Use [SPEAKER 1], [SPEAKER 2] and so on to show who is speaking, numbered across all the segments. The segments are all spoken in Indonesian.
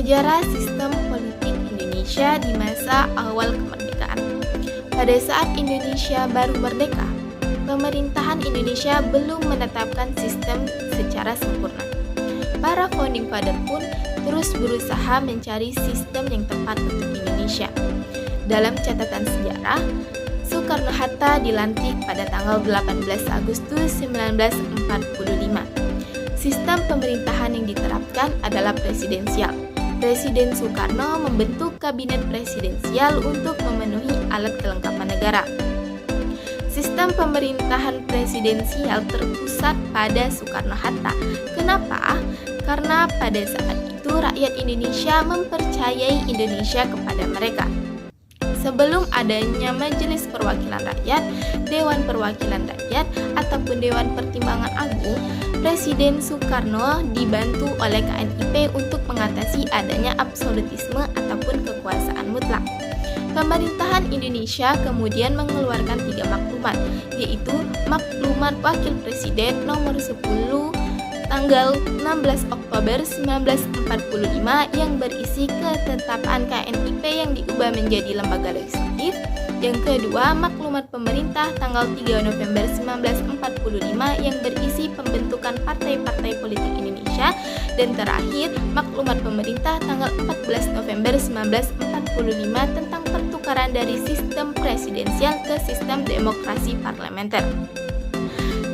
[SPEAKER 1] Sejarah sistem politik Indonesia di masa awal kemerdekaan. Pada saat Indonesia baru merdeka, pemerintahan Indonesia belum menetapkan sistem secara sempurna. Para founding father pun terus berusaha mencari sistem yang tepat untuk Indonesia. Dalam catatan sejarah, Soekarno-Hatta dilantik pada tanggal 18 Agustus 1945. Sistem pemerintahan yang diterapkan adalah presidensial. Presiden Soekarno membentuk kabinet presidensial untuk memenuhi alat kelengkapan negara. Sistem pemerintahan presidensial terpusat pada Soekarno-Hatta. Kenapa? Karena pada saat itu rakyat Indonesia mempercayai Indonesia kepada mereka. Sebelum adanya Majelis Perwakilan Rakyat, Dewan Perwakilan Rakyat, ataupun Dewan Pertimbangan Agung, Presiden Soekarno dibantu oleh KNIP untuk mengatasi adanya absolutisme ataupun kekuasaan mutlak. Pemerintahan Indonesia kemudian mengeluarkan 3 maklumat, yaitu Maklumat Wakil Presiden nomor 10 tanggal 16 Oktober 1945 yang berisi ketetapan KNIP yang diubah menjadi lembaga legislatif. Yang kedua, Maklumat Pemerintah tanggal 3 November 1945 yang berisi pembentukan partai-partai politik Indonesia. Dan terakhir, Maklumat Pemerintah tanggal 14 November 1945 tentang pertukaran dari sistem presidensial ke sistem demokrasi parlementer.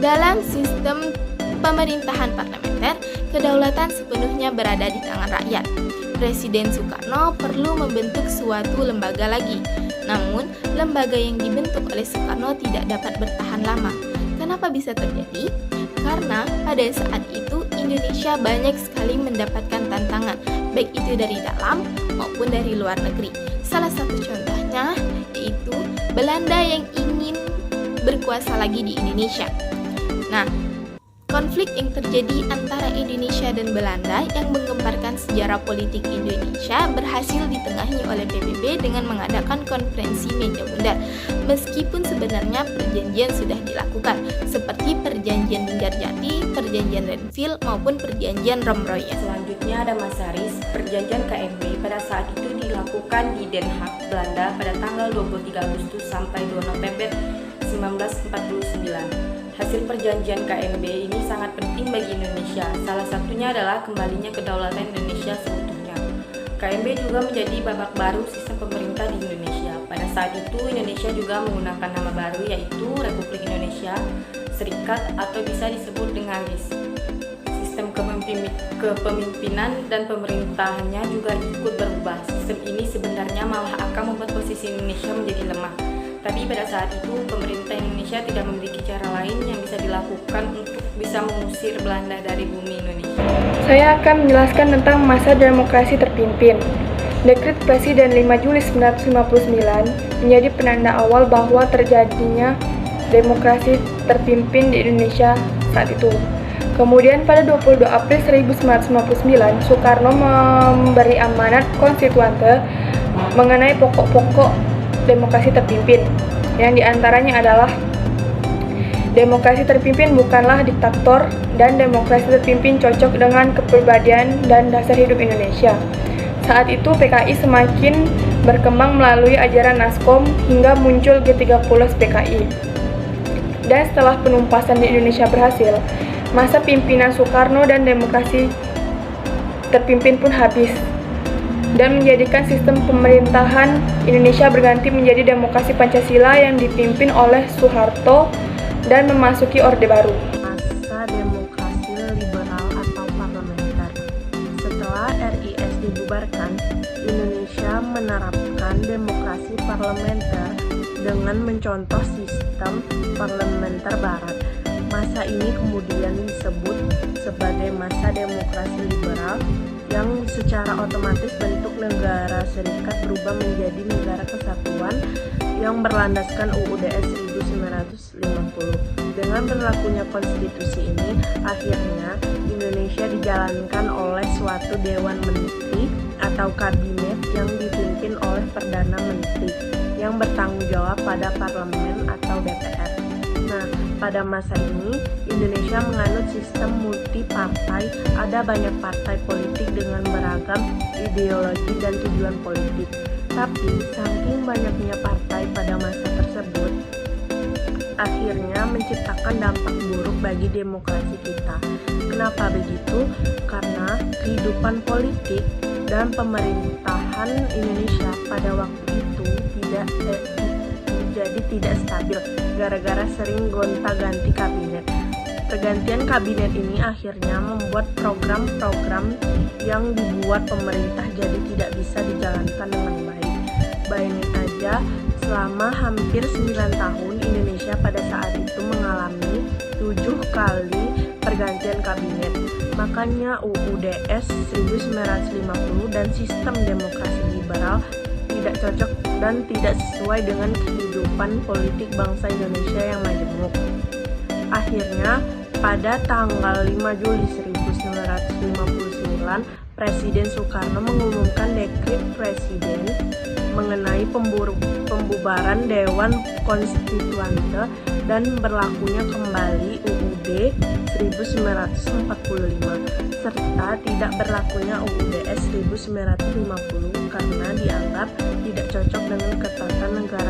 [SPEAKER 1] Dalam sistem pemerintahan parlementer, kedaulatan sepenuhnya berada di tangan rakyat. Presiden Soekarno perlu membentuk suatu lembaga lagi. Namun, lembaga yang dibentuk oleh Soekarno tidak dapat bertahan lama. Kenapa bisa terjadi? Karena pada saat itu Indonesia banyak sekali mendapatkan tantangan, baik itu dari dalam maupun dari luar negeri. Salah satu contohnya yaitu Belanda yang ingin berkuasa lagi di Indonesia. Nah, konflik yang terjadi antara Indonesia dan Belanda yang menggemparkan sejarah politik Indonesia berhasil ditengahi oleh PBB dengan mengadakan konferensi meja bundar. Meskipun sebenarnya perjanjian sudah dilakukan, seperti perjanjian Linggarjati, perjanjian Renville, maupun perjanjian Romroyen.
[SPEAKER 2] Selanjutnya ada Masaris. Perjanjian KMB pada saat itu dilakukan di Den Haag, Belanda pada tanggal 23 Agustus sampai 2 November 1949. Hasil perjanjian KMB ini sangat penting bagi Indonesia. Salah satunya adalah kembalinya kedaulatan Indonesia seutuhnya. KMB juga menjadi babak baru sistem pemerintah di Indonesia. Pada saat itu Indonesia juga menggunakan nama baru yaitu Republik Indonesia Serikat atau bisa disebut dengan RIS. Sistem kepemimpinan dan pemerintahannya juga ikut berubah. Sistem ini sebenarnya malah akan membuat posisi Indonesia menjadi lemah. Tapi pada saat itu pemerintah Indonesia tidak memiliki cara lain yang bisa dilakukan untuk bisa mengusir Belanda dari bumi Indonesia.
[SPEAKER 3] Saya akan menjelaskan tentang masa demokrasi terpimpin. Dekret Presiden 5 Juli 1959 menjadi penanda awal bahwa terjadinya demokrasi terpimpin di Indonesia saat itu. Kemudian pada 22 April 1959, Soekarno memberi amanat konstituante mengenai pokok-pokok demokrasi terpimpin, yang diantaranya adalah demokrasi terpimpin bukanlah diktator dan demokrasi terpimpin cocok dengan kepribadian dan dasar hidup Indonesia. Saat itu PKI semakin berkembang melalui ajaran Naskom hingga muncul G30 PKI. Dan setelah penumpasan di Indonesia berhasil, masa pimpinan Soekarno dan demokrasi terpimpin pun habis dan menjadikan sistem pemerintahan Indonesia berganti menjadi demokrasi Pancasila yang dipimpin oleh Soeharto dan memasuki Orde Baru.
[SPEAKER 4] Masa demokrasi liberal atau parlementer. Setelah RIS dibubarkan, Indonesia menerapkan demokrasi parlementer dengan mencontoh sistem parlementer barat. Masa ini kemudian disebut sebagai masa demokrasi liberal yang secara otomatis bentuk negara serikat berubah menjadi negara kesatuan yang berlandaskan UUD 1950. Dengan berlakunya konstitusi ini, akhirnya Indonesia dijalankan oleh suatu Dewan Menteri atau kabinet yang dipimpin oleh Perdana Menteri yang bertanggung jawab pada parlemen atau DPR. Nah, Pada masa ini, Indonesia menganut sistem multi-partai, ada banyak partai politik dengan beragam ideologi dan tujuan politik. Tapi, saking banyaknya partai pada masa tersebut, akhirnya menciptakan dampak buruk bagi demokrasi kita. Kenapa begitu? Karena kehidupan politik dan pemerintahan Indonesia pada waktu itu tidak stabil gara-gara sering gonta-ganti kabinet. Pergantian kabinet ini akhirnya membuat program-program yang dibuat pemerintah jadi tidak bisa dijalankan dengan baik. Bayangin aja, selama hampir 9 tahun Indonesia pada saat itu mengalami 7 kali pergantian kabinet. Makanya UUDS 1950 dan sistem demokrasi liberal tidak cocok dan tidak sesuai dengan kehidupan politik bangsa Indonesia yang majemuk. Akhirnya, pada tanggal 5 Juli 1959, Presiden Soekarno mengumumkan dekret Presiden mengenai pembubaran Dewan Konstituante dan berlakunya kembali UUD 1945 serta tidak berlakunya UUDS 1950 karena dianggap tidak cocok dengan ketatanegaraan